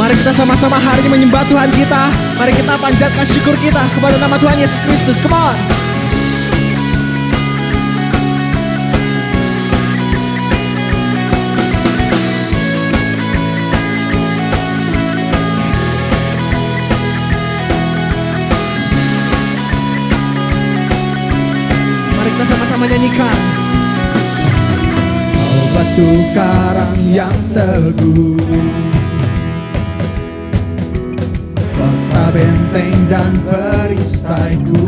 Mari kita sama-sama hari ini menyembah Tuhan kita. Mari kita panjatkan syukur kita kepada nama Tuhan Yesus Kristus. Come on. Mari kita sama-sama nyanyikan. Kau batu karang yang teguh, kota benteng dan perisaiku,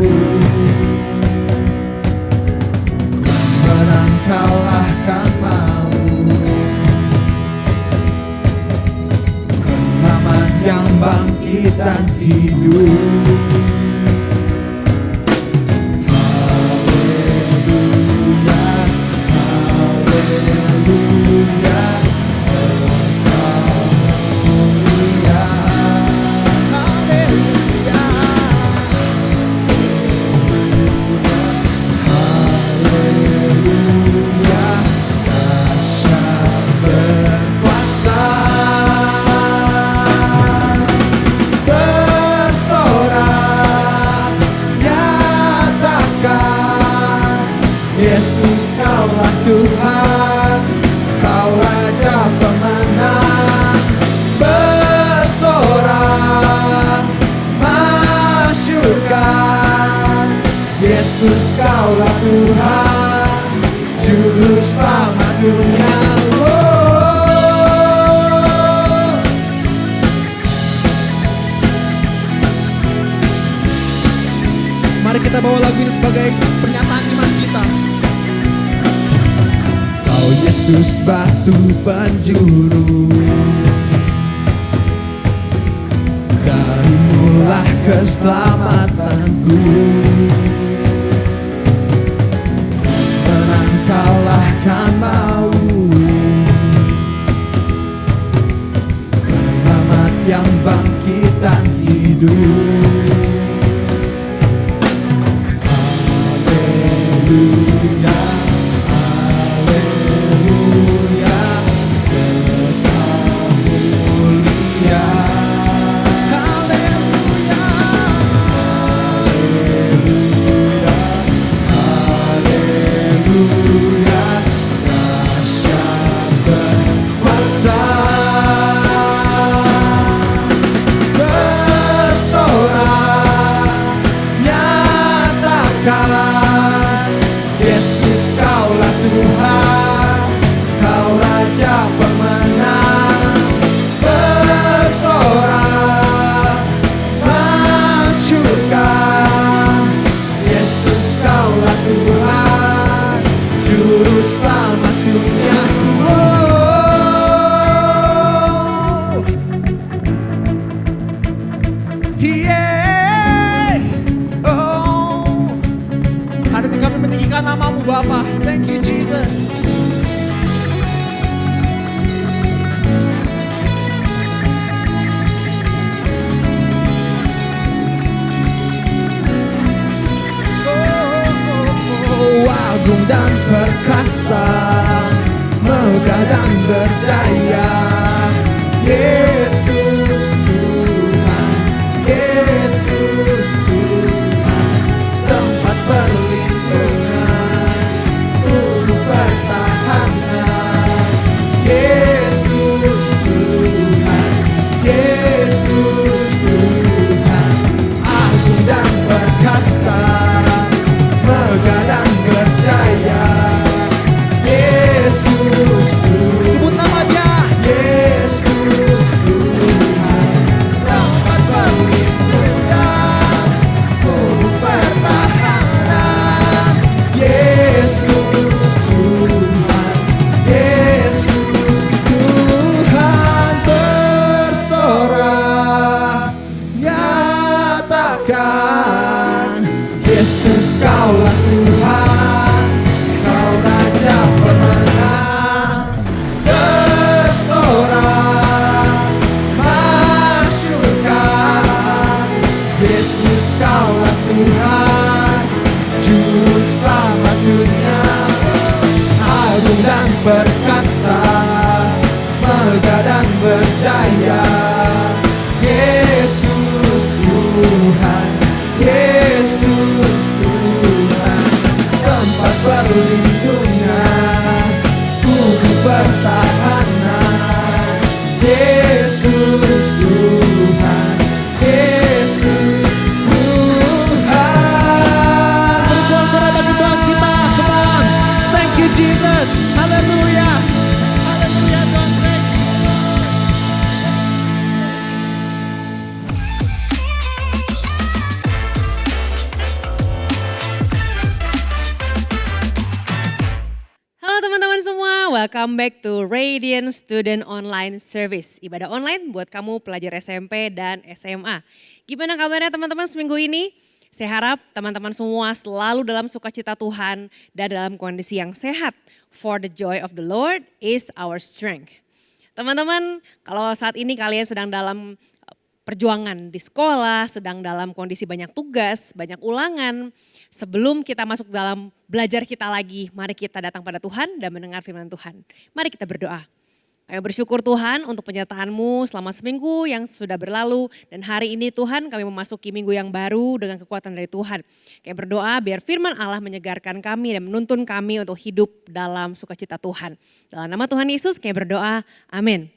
menang kalahkan mau, pengaman yang bangkit dan hidup. Yesus, Kaulah Tuhan, Kau Raja pemenang. Bersorak, masyurkan. Yesus, Kaulah Tuhan, Juru Selamat dunia. Mari kita bawa lagu ini sebagai pernyataan iman kita. Kau Yesus batu penjuru, darimulah keselamatanku, menang kalahkan mau, penyelamat yang bangkit dan hidup. Haleluya. Yesus, Kaulah Tuhan, Kau Raja pemenang. Bersorak, masyurkan. Yesus, Kaulah Tuhan, Juru Selamat dunia. Hari ini kami meninggikan nama-Mu Bapa. Thank you Jesus. Agung dan perkasa, megah dan berdaya. Yesus Tuhan, Yesus Tuhan, tempat perlindungan, guru pertahanan. Yesus Tuhan, Yesus Tuhan, agung dan perkasa, megah dan berjaya. Yesus Tuhan, Sebut nama Dia. Yesus Tuhan, tempat perlindungan, guru pertahanan. Yesus Tuhan, Yesus Tuhan, bersorak, nyatakan. Yesus, Kaulah Tuhan, Kau Raja pemenang. Bersorak, masyurkan. Yesus, Kaulah Tuhan, Juru Selamat dunia. Agung dan perkasa, megah dan berjaya. welcome back to Radiant Student Online Service. Ibadah online buat kamu pelajar SMP dan SMA. Gimana kabarnya teman-teman seminggu ini? Saya harap teman-teman semua selalu dalam sukacita Tuhan dan dalam kondisi yang sehat. For the joy of the Lord is our strength. Teman-teman, kalau saat ini kalian sedang dalam perjuangan di sekolah, sedang dalam kondisi banyak tugas, banyak ulangan. Sebelum kita masuk dalam belajar kita lagi, mari kita datang pada Tuhan dan mendengar firman Tuhan. Mari kita berdoa. Kami bersyukur Tuhan untuk penyertaan-Mu selama seminggu yang sudah berlalu. Dan hari ini Tuhan kami memasuki minggu yang baru dengan kekuatan dari Tuhan. Kami berdoa biar firman Allah menyegarkan kami dan menuntun kami untuk hidup dalam sukacita Tuhan. Dalam nama Tuhan Yesus kami berdoa, amin.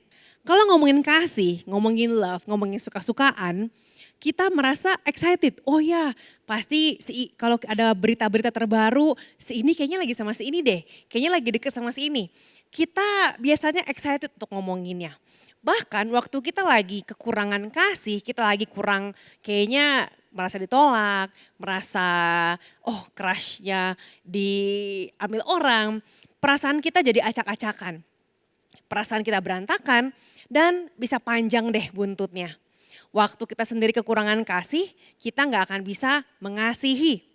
Kalau ngomongin kasih, ngomongin love, ngomongin suka-sukaan, kita merasa excited. Oh ya, pasti kalau ada berita-berita terbaru, si ini kayaknya lagi sama si ini deh. Kayaknya lagi deket sama si ini. Kita biasanya excited untuk ngomonginnya. Bahkan waktu kita lagi kekurangan kasih, kita lagi kurang kayaknya merasa ditolak, merasa crushnya diambil orang. Perasaan kita jadi acak-acakan. Perasaan kita berantakan dan bisa panjang deh buntutnya. Waktu kita sendiri kekurangan kasih, kita gak akan bisa mengasihi.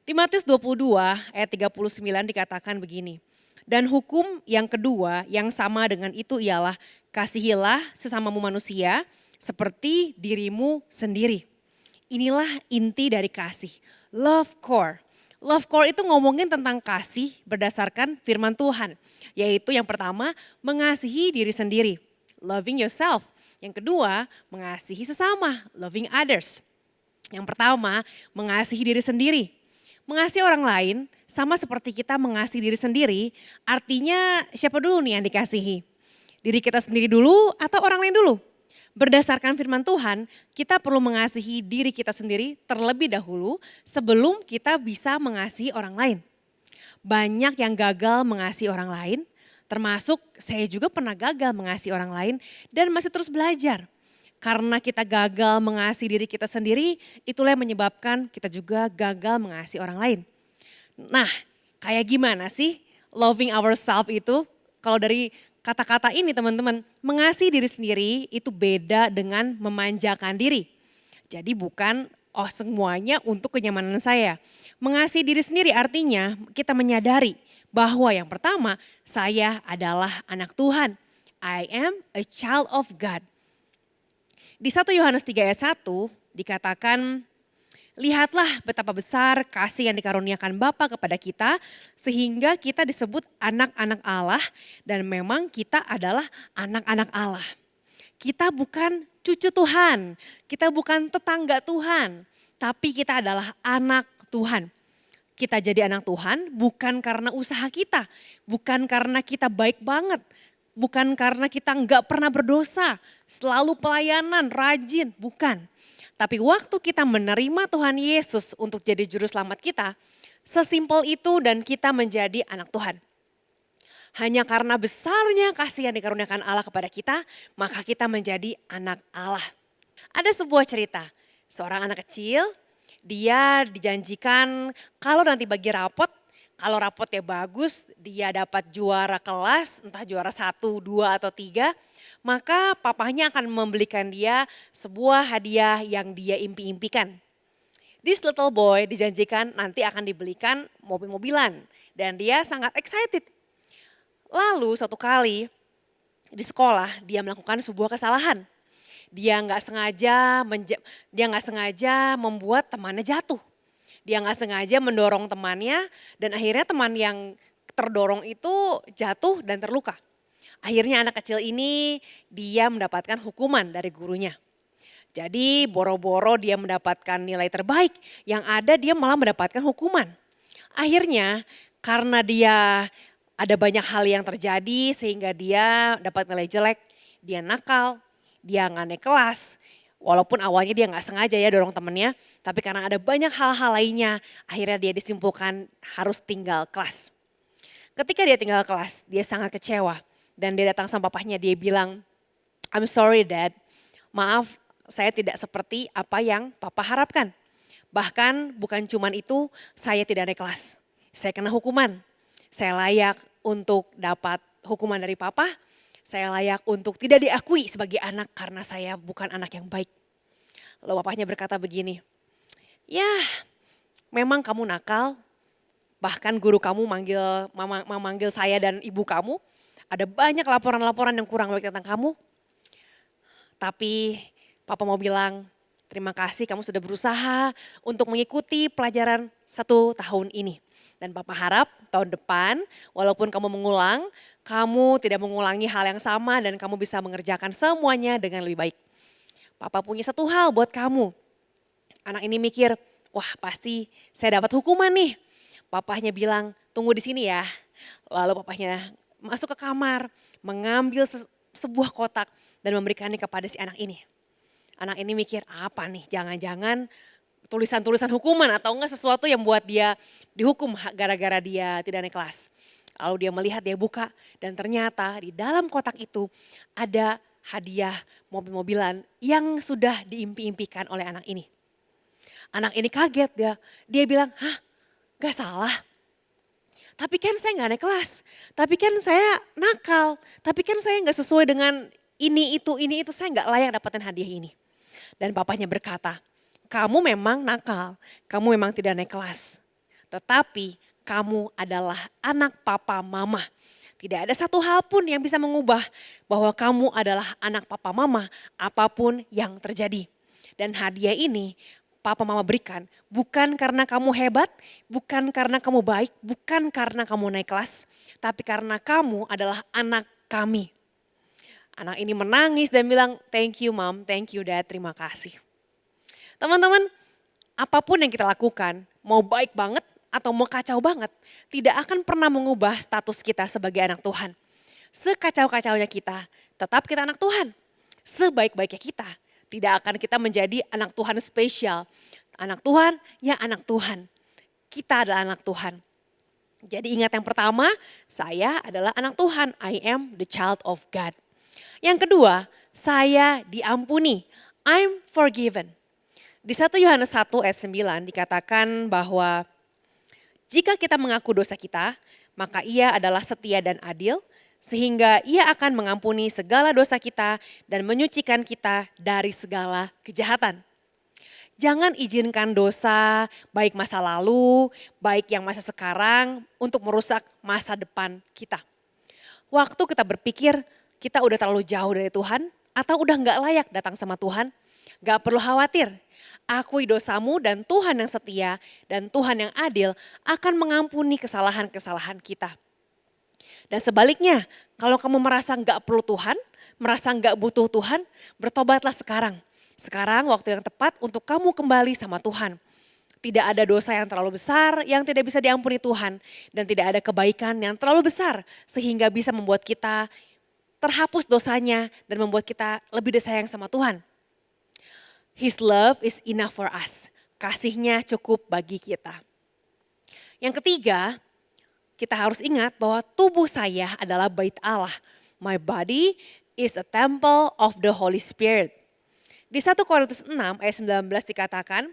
Di Matius 22 ayat 39 dikatakan begini. Dan hukum yang kedua yang sama dengan itu ialah kasihilah sesamamu manusia seperti dirimu sendiri. Inilah inti dari kasih, love core. Love core itu ngomongin tentang kasih berdasarkan firman Tuhan. Yaitu yang pertama mengasihi diri sendiri, loving yourself. Yang kedua mengasihi sesama, loving others. Yang pertama mengasihi diri sendiri. Mengasihi orang lain sama seperti kita mengasihi diri sendiri, artinya siapa dulu nih yang dikasihi? Diri kita sendiri dulu atau orang lain dulu? Berdasarkan firman Tuhan, kita perlu mengasihi diri kita sendiri terlebih dahulu sebelum kita bisa mengasihi orang lain. Banyak yang gagal mengasihi orang lain, termasuk saya juga pernah gagal mengasihi orang lain dan masih terus belajar. Karena kita gagal mengasihi diri kita sendiri, itulah yang menyebabkan kita juga gagal mengasihi orang lain. Nah, kayak gimana sih loving ourselves itu? Kalau dari kata-kata ini teman-teman, mengasihi diri sendiri itu beda dengan memanjakan diri. Jadi bukan semuanya untuk kenyamanan saya. Mengasihi diri sendiri artinya kita menyadari bahwa yang pertama saya adalah anak Tuhan. I am a child of God. Di 1 Yohanes 3 ayat 1 dikatakan, lihatlah betapa besar kasih yang dikaruniakan Bapa kepada kita sehingga kita disebut anak-anak Allah dan memang kita adalah anak-anak Allah. Kita bukan cucu Tuhan, kita bukan tetangga Tuhan, tapi kita adalah anak Tuhan. Kita jadi anak Tuhan bukan karena usaha kita, bukan karena kita baik banget, bukan karena kita nggak pernah berdosa, selalu pelayanan, rajin, bukan. Tapi waktu kita menerima Tuhan Yesus untuk jadi juru selamat kita, sesimpel itu dan kita menjadi anak Tuhan. Hanya karena besarnya kasih yang dikaruniakan Allah kepada kita, maka kita menjadi anak Allah. Ada sebuah cerita, seorang anak kecil, dia dijanjikan kalau nanti bagi rapot, kalau rapotnya bagus, dia dapat juara kelas, entah juara 1, 2 atau 3, maka papahnya akan membelikan dia sebuah hadiah yang dia impi-impikan. This little boy dijanjikan nanti akan dibelikan mobil-mobilan dan dia sangat excited. Lalu suatu kali di sekolah dia melakukan sebuah kesalahan. Dia nggak sengaja membuat temannya jatuh. Dia nggak sengaja mendorong temannya dan akhirnya teman yang terdorong itu jatuh dan terluka. Akhirnya anak kecil ini dia mendapatkan hukuman dari gurunya. Jadi boro-boro dia mendapatkan nilai terbaik, yang ada dia malah mendapatkan hukuman. Akhirnya karena dia ada banyak hal yang terjadi sehingga dia dapat nilai jelek, dia nakal, dia nggak naik kelas. Walaupun awalnya dia nggak sengaja ya dorong temennya, tapi karena ada banyak hal-hal lainnya, akhirnya dia disimpulkan harus tinggal kelas. Ketika dia tinggal kelas, dia sangat kecewa. Dan dia datang sama papahnya, dia bilang, I'm sorry dad, maaf saya tidak seperti apa yang papa harapkan. Bahkan bukan cuman itu, saya tidak naik kelas, saya kena hukuman. Saya layak untuk dapat hukuman dari papa. Saya layak untuk tidak diakui sebagai anak karena saya bukan anak yang baik. Lalu papahnya berkata begini, ya memang kamu nakal, bahkan guru kamu memanggil saya dan ibu kamu. Ada banyak laporan-laporan yang kurang baik tentang kamu. Tapi papa mau bilang, terima kasih kamu sudah berusaha untuk mengikuti pelajaran 1 tahun ini. Dan papa harap tahun depan walaupun kamu mengulang, kamu tidak mengulangi hal yang sama dan kamu bisa mengerjakan semuanya dengan lebih baik. Papa punya satu hal buat kamu. Anak ini mikir, wah pasti saya dapat hukuman nih. Papahnya bilang, tunggu di sini ya. Lalu papahnya masuk ke kamar, mengambil sebuah kotak dan memberikannya kepada si anak ini. Anak ini mikir, apa nih, jangan-jangan tulisan-tulisan hukuman atau enggak sesuatu yang buat dia dihukum gara-gara dia tidak naik kelas. Lalu dia melihat, dia buka dan ternyata di dalam kotak itu ada hadiah mobil-mobilan yang sudah diimpi-impikan oleh anak ini. Anak ini kaget, dia bilang, hah gak salah. Tapi kan saya gak naik kelas, tapi kan saya nakal, tapi kan saya gak sesuai dengan ini itu, saya gak layak dapatin hadiah ini. Dan papahnya berkata, kamu memang nakal, kamu memang tidak naik kelas. Tetapi kamu adalah anak papa mama. Tidak ada satu hal pun yang bisa mengubah bahwa kamu adalah anak papa mama apapun yang terjadi. Dan hadiah ini papa mama berikan bukan karena kamu hebat, bukan karena kamu baik, bukan karena kamu naik kelas. Tapi karena kamu adalah anak kami. Anak ini menangis dan bilang, thank you mom, thank you dad, terima kasih. Teman-teman, apapun yang kita lakukan, mau baik banget atau mau kacau banget, tidak akan pernah mengubah status kita sebagai anak Tuhan. Sekacau-kacaunya kita, tetap kita anak Tuhan. Sebaik-baiknya kita, tidak akan kita menjadi anak Tuhan spesial. Anak Tuhan, ya anak Tuhan. Kita adalah anak Tuhan. Jadi ingat yang pertama, saya adalah anak Tuhan. I am the child of God. Yang kedua, saya diampuni. I'm forgiven. Di 1 Yohanes 1 ayat 9 dikatakan bahwa jika kita mengaku dosa kita, maka ia adalah setia dan adil, sehingga ia akan mengampuni segala dosa kita dan menyucikan kita dari segala kejahatan. Jangan izinkan dosa, baik masa lalu, baik yang masa sekarang, untuk merusak masa depan kita. Waktu kita berpikir kita udah terlalu jauh dari Tuhan, atau udah gak layak datang sama Tuhan, gak perlu khawatir. Akui dosamu dan Tuhan yang setia dan Tuhan yang adil akan mengampuni kesalahan-kesalahan kita. Dan sebaliknya, kalau kamu merasa gak perlu Tuhan, merasa gak butuh Tuhan, bertobatlah sekarang. Sekarang waktu yang tepat untuk kamu kembali sama Tuhan. Tidak ada dosa yang terlalu besar yang tidak bisa diampuni Tuhan. Dan tidak ada kebaikan yang terlalu besar sehingga bisa membuat kita terhapus dosanya dan membuat kita lebih disayang sama Tuhan. His love is enough for us. Kasihnya cukup bagi kita. Yang ketiga, kita harus ingat bahwa tubuh saya adalah bait Allah. My body is a temple of the Holy Spirit. Di 1 Korintus 6 ayat 19 dikatakan,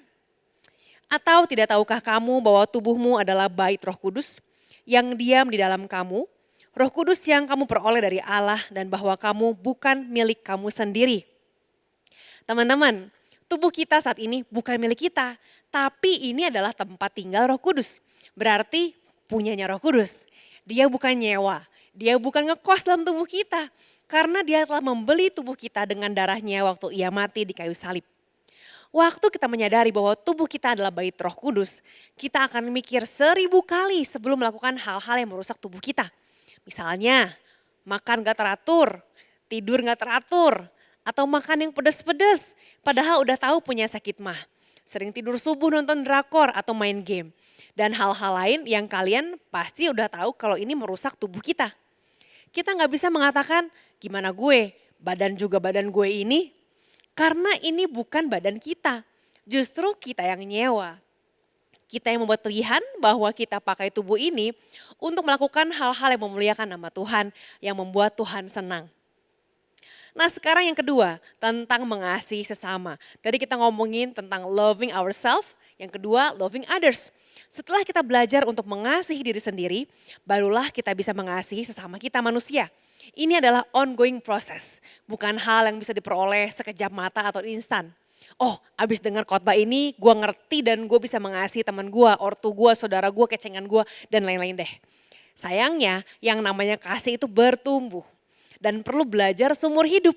atau tidak tahukah kamu bahwa tubuhmu adalah bait Roh Kudus yang diam di dalam kamu, Roh Kudus yang kamu peroleh dari Allah dan bahwa kamu bukan milik kamu sendiri. Teman-teman, tubuh kita saat ini bukan milik kita, tapi ini adalah tempat tinggal Roh Kudus. Berarti punyanya Roh Kudus. Dia bukan nyewa, dia bukan ngekos dalam tubuh kita. Karena dia telah membeli tubuh kita dengan darahnya waktu ia mati di kayu salib. Waktu kita menyadari bahwa tubuh kita adalah bait Roh Kudus, kita akan mikir 1000 kali sebelum melakukan hal-hal yang merusak tubuh kita. Misalnya, makan gak teratur, tidur gak teratur, atau makan yang pedas-pedas, padahal udah tahu punya sakit mah. Sering tidur subuh nonton drakor atau main game. Dan hal-hal lain yang kalian pasti udah tahu kalau ini merusak tubuh kita. Kita gak bisa mengatakan gimana gue, badan juga badan gue ini. Karena ini bukan badan kita, justru kita yang nyewa. Kita yang membuat pilihan bahwa kita pakai tubuh ini untuk melakukan hal-hal yang memuliakan nama Tuhan, yang membuat Tuhan senang. Nah sekarang yang kedua, tentang mengasihi sesama. Tadi kita ngomongin tentang loving ourselves, Yang kedua, loving others. Setelah kita belajar untuk mengasihi diri sendiri, barulah kita bisa mengasihi sesama kita manusia. Ini adalah ongoing process, bukan hal yang bisa diperoleh sekejap mata atau instan. Oh, abis dengar khotbah ini gue ngerti dan gue bisa mengasihi teman gue, ortu gue, saudara gue, kecengan gue, dan lain-lain deh. Sayangnya yang namanya kasih itu bertumbuh dan perlu belajar seumur hidup.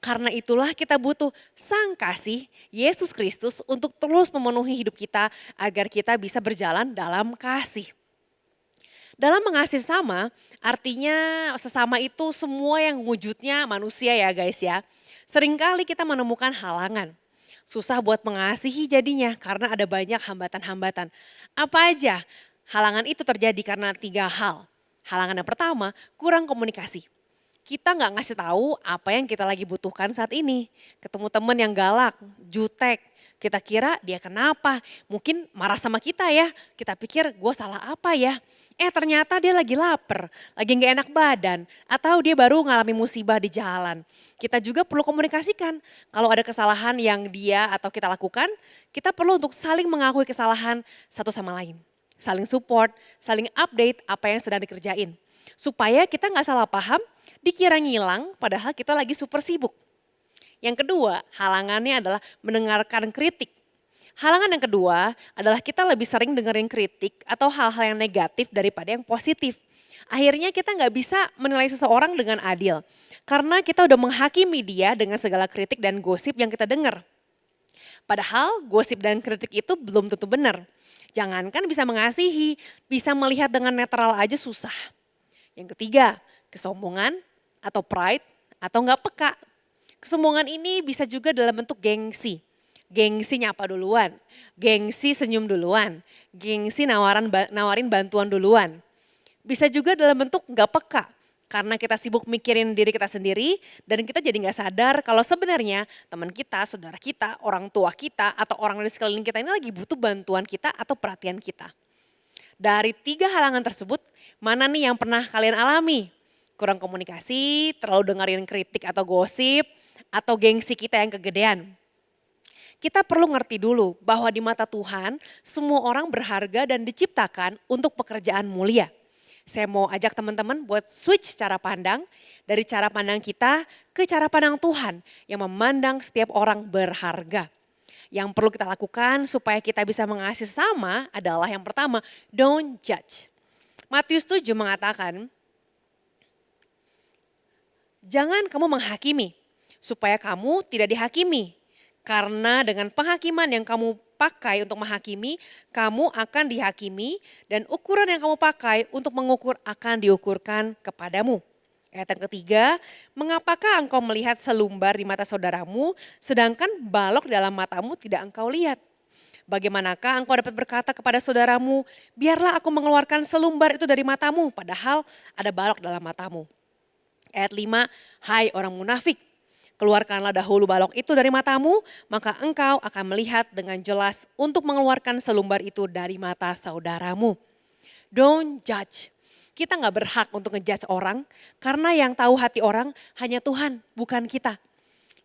Karena itulah kita butuh Sang Kasih, Yesus Kristus untuk terus memenuhi hidup kita agar kita bisa berjalan dalam kasih. Dalam mengasihi sesama, artinya sesama itu semua yang wujudnya manusia ya guys ya. Seringkali kita menemukan halangan. Susah buat mengasihi jadinya karena ada banyak hambatan-hambatan. Apa aja? Halangan itu terjadi karena 3 hal. Halangan yang pertama, kurang komunikasi. Kita nggak ngasih tahu apa yang kita lagi butuhkan saat ini. Ketemu teman yang galak, jutek, kita kira dia kenapa, mungkin marah sama kita ya. Kita pikir gue salah apa ya. Ternyata dia lagi lapar, lagi nggak enak badan, atau dia baru ngalami musibah di jalan. Kita juga perlu komunikasikan. Kalau ada kesalahan yang dia atau kita lakukan, kita perlu untuk saling mengakui kesalahan satu sama lain. Saling support, saling update apa yang sedang dikerjain. Supaya kita nggak salah paham, dikira ngilang padahal kita lagi super sibuk. Yang kedua, halangannya adalah mendengarkan kritik. Halangan yang kedua adalah kita lebih sering dengerin kritik atau hal-hal yang negatif daripada yang positif. Akhirnya kita nggak bisa menilai seseorang dengan adil. Karena kita udah menghakimi dia dengan segala kritik dan gosip yang kita dengar. Padahal gosip dan kritik itu belum tentu benar. Jangankan bisa mengasihi, bisa melihat dengan netral aja susah. Yang ketiga, kesombongan atau pride atau nggak peka. Kesombongan ini bisa juga dalam bentuk gengsi. Gengsi nyapa duluan, gengsi senyum duluan, gengsi nawarin bantuan duluan. Bisa juga dalam bentuk nggak peka, karena kita sibuk mikirin diri kita sendiri dan kita jadi nggak sadar kalau sebenarnya teman kita, saudara kita, orang tua kita atau orang di sekeliling kita ini lagi butuh bantuan kita atau perhatian kita. Dari 3 halangan tersebut, mana nih yang pernah kalian alami? Kurang komunikasi, terlalu dengerin kritik atau gosip, atau gengsi kita yang kegedean. Kita perlu ngerti dulu bahwa di mata Tuhan semua orang berharga dan diciptakan untuk pekerjaan mulia. Saya mau ajak teman-teman buat switch cara pandang dari cara pandang kita ke cara pandang Tuhan yang memandang setiap orang berharga. Yang perlu kita lakukan supaya kita bisa mengasihi sesama adalah yang pertama, don't judge. Matius 7 mengatakan, jangan kamu menghakimi supaya kamu tidak dihakimi. Karena dengan penghakiman yang kamu pakai untuk menghakimi, kamu akan dihakimi dan ukuran yang kamu pakai untuk mengukur akan diukurkan kepadamu. Ayat yang ketiga, mengapakah engkau melihat selumbar di mata saudaramu sedangkan balok dalam matamu tidak engkau lihat? Bagaimanakah engkau dapat berkata kepada saudaramu, biarlah aku mengeluarkan selumbar itu dari matamu padahal ada balok dalam matamu. Ayat 5, hai orang munafik. Keluarkanlah dahulu balok itu dari matamu, maka engkau akan melihat dengan jelas untuk mengeluarkan selumbar itu dari mata saudaramu. Don't judge. Kita gak berhak untuk ngejudge orang, karena yang tahu hati orang hanya Tuhan, bukan kita.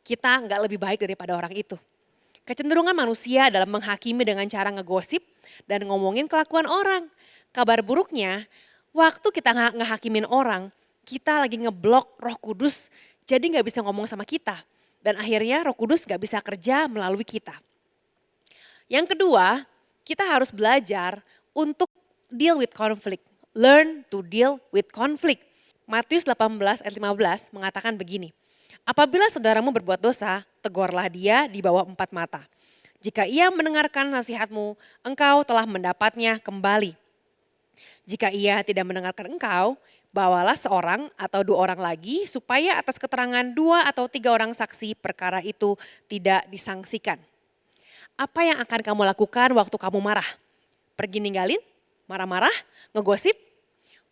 Kita gak lebih baik daripada orang itu. Kecenderungan manusia dalam menghakimi dengan cara ngegosip dan ngomongin kelakuan orang. Kabar buruknya, waktu kita ngehakimin orang, kita lagi ngeblok Roh Kudus, jadi gak bisa ngomong sama kita. Dan akhirnya Roh Kudus gak bisa kerja melalui kita. Yang kedua, kita harus belajar untuk deal with conflict. Learn to deal with conflict. Matius 18 ayat 15 mengatakan begini. Apabila saudaramu berbuat dosa, tegurlah dia di bawah 4 mata. Jika ia mendengarkan nasihatmu, engkau telah mendapatnya kembali. Jika ia tidak mendengarkan engkau, bawalah seorang atau 2 orang lagi supaya atas keterangan 2 atau 3 orang saksi perkara itu tidak disangsikan. Apa yang akan kamu lakukan waktu kamu marah? Pergi ninggalin? Marah-marah? Ngegosip?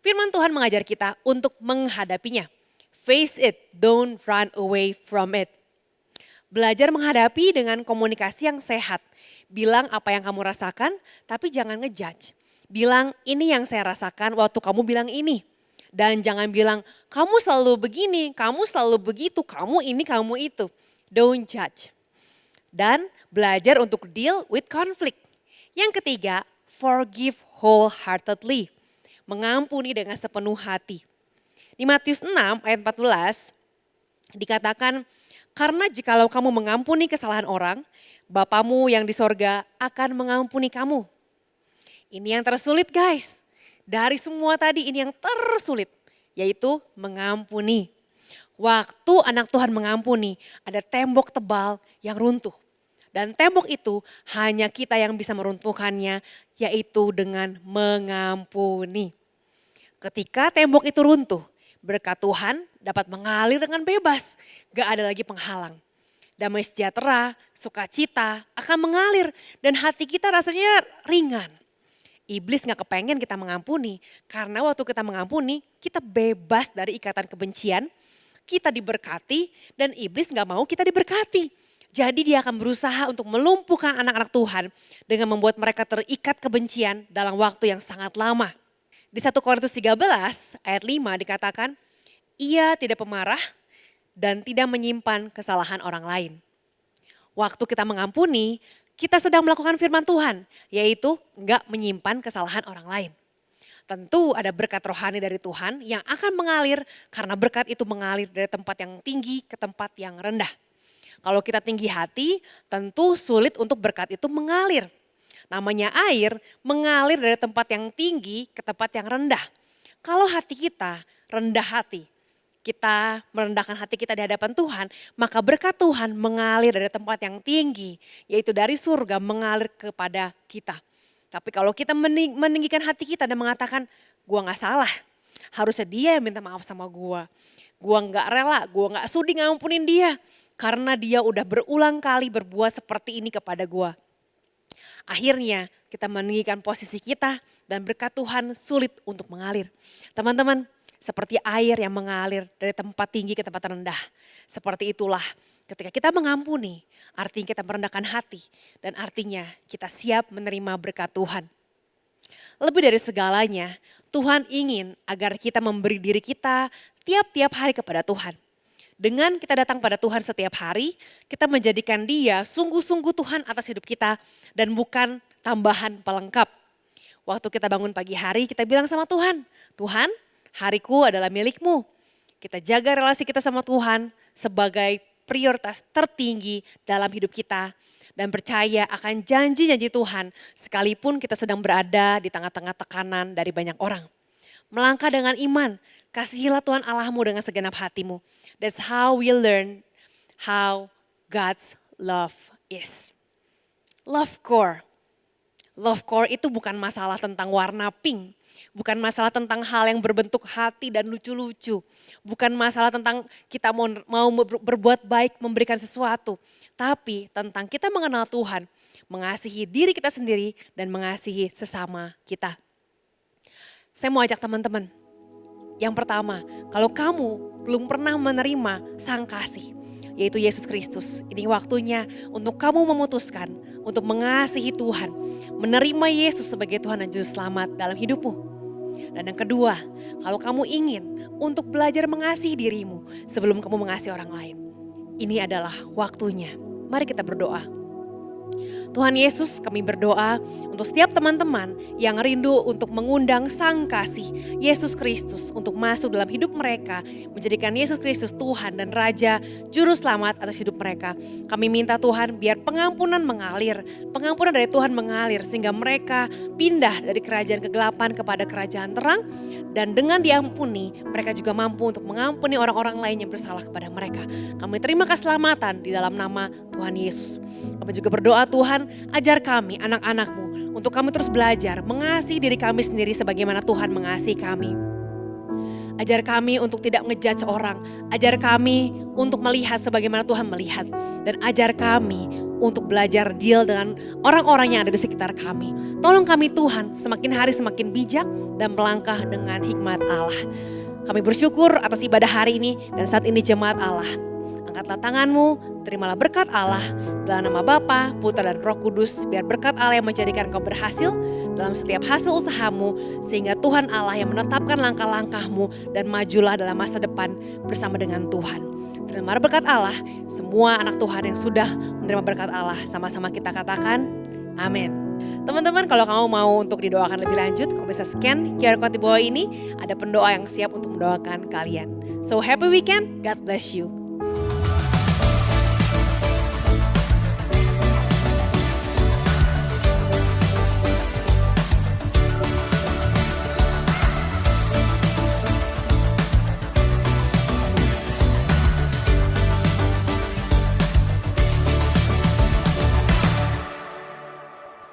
Firman Tuhan mengajar kita untuk menghadapinya. Face it, don't run away from it. Belajar menghadapi dengan komunikasi yang sehat. Bilang apa yang kamu rasakan tapi jangan ngejudge. Bilang ini yang saya rasakan waktu kamu bilang ini. Dan jangan bilang, kamu selalu begini, kamu selalu begitu, kamu ini, kamu itu. Don't judge. Dan belajar untuk deal with conflict. Yang ketiga, forgive wholeheartedly. Mengampuni dengan sepenuh hati. Di Matius 6 ayat 14 dikatakan, karena jikalau kamu mengampuni kesalahan orang, Bapamu yang di sorga akan mengampuni kamu. Ini yang tersulit guys. Dari semua tadi ini yang tersulit, yaitu mengampuni. Waktu anak Tuhan mengampuni, ada tembok tebal yang runtuh. Dan tembok itu hanya kita yang bisa meruntuhkannya, yaitu dengan mengampuni. Ketika tembok itu runtuh, berkat Tuhan dapat mengalir dengan bebas. Gak ada lagi penghalang. Damai sejahtera, sukacita akan mengalir dan hati kita rasanya ringan. Iblis gak kepengen kita mengampuni, karena waktu kita mengampuni, kita bebas dari ikatan kebencian, kita diberkati dan iblis gak mau kita diberkati. Jadi dia akan berusaha untuk melumpuhkan anak-anak Tuhan dengan membuat mereka terikat kebencian dalam waktu yang sangat lama. Di 1 Korintus 13 ayat 5 dikatakan, ia tidak pemarah dan tidak menyimpan kesalahan orang lain. Waktu kita mengampuni, kita sedang melakukan firman Tuhan, yaitu enggak menyimpan kesalahan orang lain. Tentu ada berkat rohani dari Tuhan yang akan mengalir karena berkat itu mengalir dari tempat yang tinggi ke tempat yang rendah. Kalau kita tinggi hati, tentu sulit untuk berkat itu mengalir. Namanya air mengalir dari tempat yang tinggi ke tempat yang rendah. Kalau hati kita rendah hati, kita merendahkan hati kita di hadapan Tuhan, maka berkat Tuhan mengalir dari tempat yang tinggi, yaitu dari surga mengalir kepada kita. Tapi kalau kita meninggikan hati kita dan mengatakan, gua gak salah, harusnya dia yang minta maaf sama gua gak rela, gua gak sudi ngampunin dia. Karena dia udah berulang kali berbuat seperti ini kepada gua. Akhirnya kita meninggikan posisi kita dan berkat Tuhan sulit untuk mengalir. Teman-teman, seperti air yang mengalir dari tempat tinggi ke tempat rendah. Seperti itulah ketika kita mengampuni, artinya kita merendahkan hati dan artinya kita siap menerima berkat Tuhan. Lebih dari segalanya, Tuhan ingin agar kita memberi diri kita tiap-tiap hari kepada Tuhan. Dengan kita datang pada Tuhan setiap hari, kita menjadikan dia sungguh-sungguh Tuhan atas hidup kita dan bukan tambahan pelengkap. Waktu kita bangun pagi hari, kita bilang sama Tuhan, Tuhan, hariku adalah milikmu. Kita jaga relasi kita sama Tuhan sebagai prioritas tertinggi dalam hidup kita. Dan percaya akan janji-janji Tuhan sekalipun kita sedang berada di tengah-tengah tekanan dari banyak orang. Melangkah dengan iman, kasihilah Tuhan Allahmu dengan segenap hatimu. That's how we learn how God's love is. Love core. Love core itu bukan masalah tentang warna pink. Bukan masalah tentang hal yang berbentuk hati dan lucu-lucu. Bukan masalah tentang kita mau berbuat baik, memberikan sesuatu. Tapi tentang kita mengenal Tuhan, mengasihi diri kita sendiri dan mengasihi sesama kita. Saya mau ajak teman-teman. Yang pertama, kalau kamu belum pernah menerima sang kasih, yaitu Yesus Kristus. Ini waktunya untuk kamu memutuskan untuk mengasihi Tuhan. Menerima Yesus sebagai Tuhan dan Juru Selamat dalam hidupmu. Dan yang kedua, kalau kamu ingin untuk belajar mengasihi dirimu sebelum kamu mengasihi orang lain. Ini adalah waktunya. Mari kita berdoa. Tuhan Yesus, kami berdoa untuk setiap teman-teman yang rindu untuk mengundang sang kasih Yesus Kristus untuk masuk dalam hidup mereka, menjadikan Yesus Kristus Tuhan dan Raja Juru Selamat atas hidup mereka. Kami minta Tuhan biar pengampunan mengalir, pengampunan dari Tuhan mengalir sehingga mereka pindah dari kerajaan kegelapan kepada kerajaan terang, dan dengan diampuni mereka juga mampu untuk mengampuni orang-orang lain yang bersalah kepada mereka. Kami terima keselamatan di dalam nama Tuhan Yesus. Kami juga berdoa Tuhan, ajar kami anak-anak-Mu untuk kami terus belajar mengasihi diri kami sendiri sebagaimana Tuhan mengasihi kami. Ajar kami untuk tidak ngejudge orang, ajar kami untuk melihat sebagaimana Tuhan melihat. Dan ajar kami untuk belajar deal dengan orang-orang yang ada di sekitar kami. Tolong kami Tuhan semakin hari semakin bijak dan melangkah dengan hikmat Allah. Kami bersyukur atas ibadah hari ini dan saat ini jemaat Allah. Angkatlah tanganmu, terimalah berkat Allah dalam nama Bapa, Putra dan Roh Kudus. Biar berkat Allah yang menjadikan kau berhasil dalam setiap hasil usahamu. Sehingga Tuhan Allah yang menetapkan langkah-langkahmu dan majulah dalam masa depan bersama dengan Tuhan. Terima berkat Allah, semua anak Tuhan yang sudah menerima berkat Allah. Sama-sama kita katakan, amin. Teman-teman, kalau kamu mau untuk didoakan lebih lanjut, kamu bisa scan QR code di bawah ini. Ada pendoa yang siap untuk mendoakan kalian. So happy weekend, God bless you.